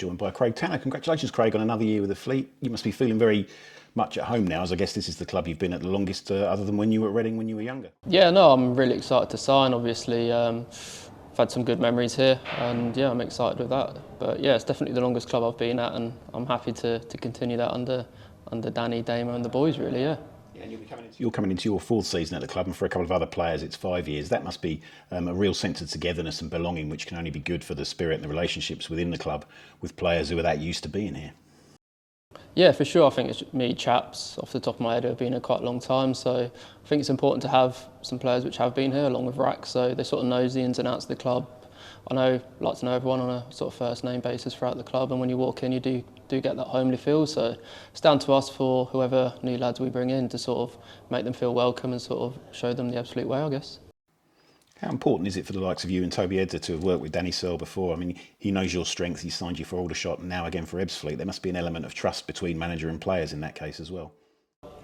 joined by Craig Tanner. Congratulations, Craig, on another year with the Fleet. You must be feeling very much at home now, as I guess this is the club you've been at the longest, other than when you were at Reading when you were younger. Yeah, no, I'm really excited to sign. Obviously, I've had some good memories here, and yeah, I'm excited with that. But yeah, it's definitely the longest club I've been at, and I'm happy to continue that under Danny, Damo, and the boys. Really, yeah. Yeah, and you're coming into your fourth season at the club, and for a couple of other players, it's 5 years. That must be a real sense of togetherness and belonging, which can only be good for the spirit and the relationships within the club with players who are that used to being here. Yeah, for sure. I think it's me, chaps, off the top of my head, who have been here quite a long time. So I think it's important to have some players which have been here, along with Rax, so they sort of knows the ins and outs of the club. Like to know everyone on a sort of first name basis throughout the club, and when you walk in, you do get that homely feel. So it's down to us, for whoever new lads we bring in, to sort of make them feel welcome and sort of show them the absolute way, I guess. How important is it for the likes of you and Toby Edder to have worked with Danny Searle before? I mean, he knows your strength, he signed you for Aldershot and now again for Ebbsfleet. There must be an element of trust between manager and players in that case as well.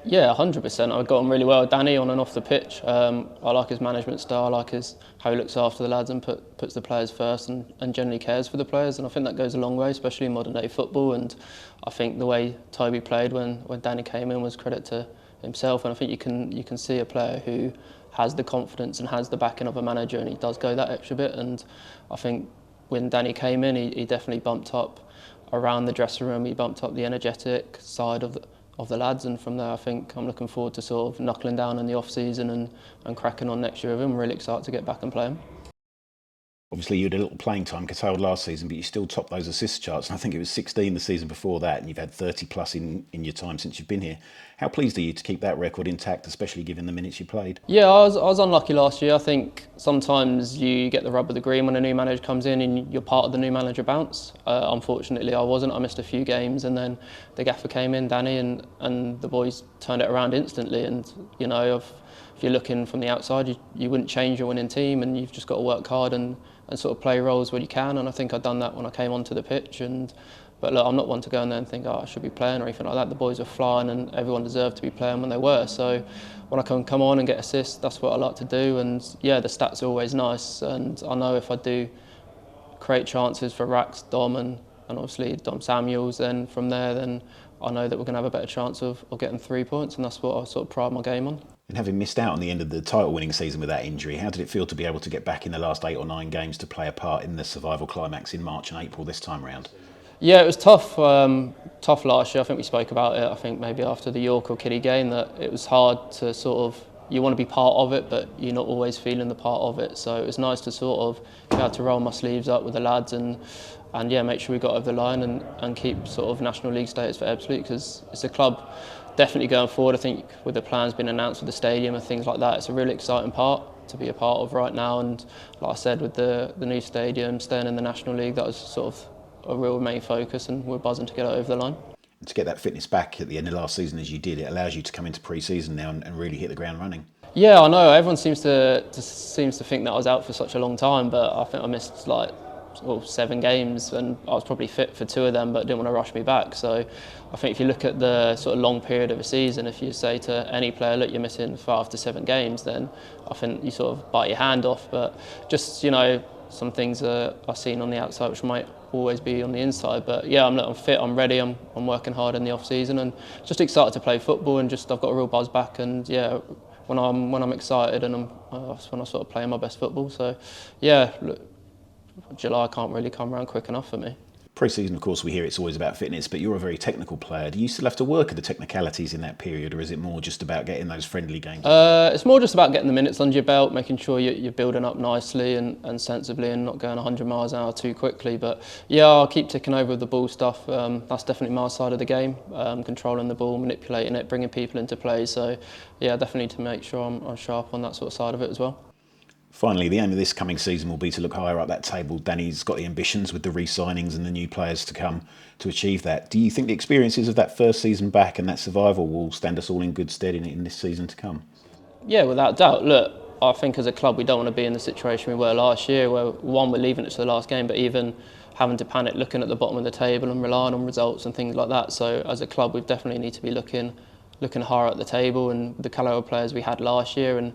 Yeah, 100%. I got on really well with Danny on and off the pitch. I like his management style, I like how he looks after the lads and puts the players first and generally cares for the players. And I think that goes a long way, especially in modern day football. And I think the way Toby played when Danny came in was credit to himself. And I think you can see a player who has the confidence and has the backing of a manager, and he does go that extra bit. And I think when Danny came in, he definitely bumped up around the dressing room. He bumped up the energetic side of the lads, and from there I think I'm looking forward to sort of knuckling down in the off season and cracking on next year with him. I'm really excited to get back and play him. Obviously, you had a little playing time curtailed last season, but you still topped those assist charts. And I think it was 16 the season before that, and you've had 30 plus in your time since you've been here. How pleased are you to keep that record intact, especially given the minutes you played? Yeah, I was unlucky last year. I think sometimes you get the rub of the green when a new manager comes in and you're part of the new manager bounce. Unfortunately, I wasn't. I missed a few games, and then the gaffer came in, Danny, and the boys turned it around instantly. And you know, if you're looking from the outside, you wouldn't change your winning team, and you've just got to work hard and sort of play roles where you can. And I think I'd done that when I came onto the pitch. But look, I'm not one to go in there and think, I should be playing or anything like that. The boys were flying, and everyone deserved to be playing when they were. So when I can come on and get assists, that's what I like to do. And yeah, the stats are always nice. And I know if I do create chances for Rax, Dom, and obviously Dom Samuels, then from there, then I know that we're going to have a better chance of getting 3 points. And that's what I sort of pride my game on. And having missed out on the end of the title-winning season with that injury, how did it feel to be able to get back in the last 8 or 9 games to play a part in the survival climax in March and April this time round? Yeah, it was tough. Tough last year. I think we spoke about it. I think maybe after the York or Kiddie game, that it was hard to sort of, you want to be part of it, but you're not always feeling the part of it. So it was nice to sort of be able to roll my sleeves up with the lads and yeah, make sure we got over the line and keep sort of National League status for Ebbsfleet, because it's a club definitely going forward. I think with the plans being announced with the stadium and things like that, it's a really exciting part to be a part of right now. And like I said, with the new stadium, staying in the National League, that was sort of a real main focus, and we're buzzing to get it over the line. And to get that fitness back at the end of last season as you did, it allows you to come into pre-season now and really hit the ground running. Yeah, I know. Everyone seems to think that I was out for such a long time, but I think I missed 7 games, and I was probably fit for 2 of them, but didn't want to rush me back. So I think if you look at the sort of long period of a season, if you say to any player, look, you're missing 5 to 7 games, then I think you sort of bite your hand off. But just, you know, some things are seen on the outside which might always be on the inside. But yeah, I'm fit, I'm ready, I'm working hard in the off season, and just excited to play football, and just I've got a real buzz back. And yeah, when I'm excited, and that's when I sort of play my best football. So yeah, look, July can't really come around quick enough for me. Pre-season, of course, we hear it's always about fitness, but you're a very technical player. Do you still have to work at the technicalities in that period, or is it more just about getting those friendly games? It's more just about getting the minutes under your belt, making sure you're building up nicely and sensibly, and not going 100 miles an hour too quickly. But yeah, I'll keep ticking over with the ball stuff. That's definitely my side of the game, controlling the ball, manipulating it, bringing people into play. So yeah, definitely to make sure I'm sharp on that sort of side of it as well. Finally, the aim of this coming season will be to look higher up that table. Danny's got the ambitions with the re-signings and the new players to come to achieve that. Do you think the experiences of that first season back and that survival will stand us all in good stead in this season to come? Yeah, without doubt. Look, I think as a club we don't want to be in the situation we were last year, where one, we're leaving it to the last game, but even having to panic looking at the bottom of the table and relying on results and things like that. So as a club we definitely need to be looking higher at the table, and the calibre of players we had last year, and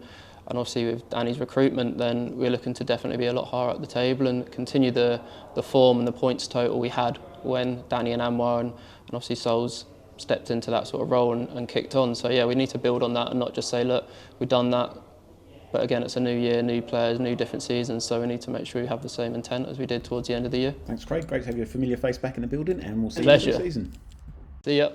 obviously with Danny's recruitment, then we're looking to definitely be a lot higher at the table and continue the form and the points total we had when Danny and Anwar and obviously Sol's stepped into that sort of role and kicked on. So yeah, we need to build on that and not just say, look, we've done that. But again, it's a new year, new players, new different seasons, so we need to make sure we have the same intent as we did towards the end of the year. Thanks, Craig. Great to have your familiar face back in the building, and we'll see you Pleasure. next season. See ya.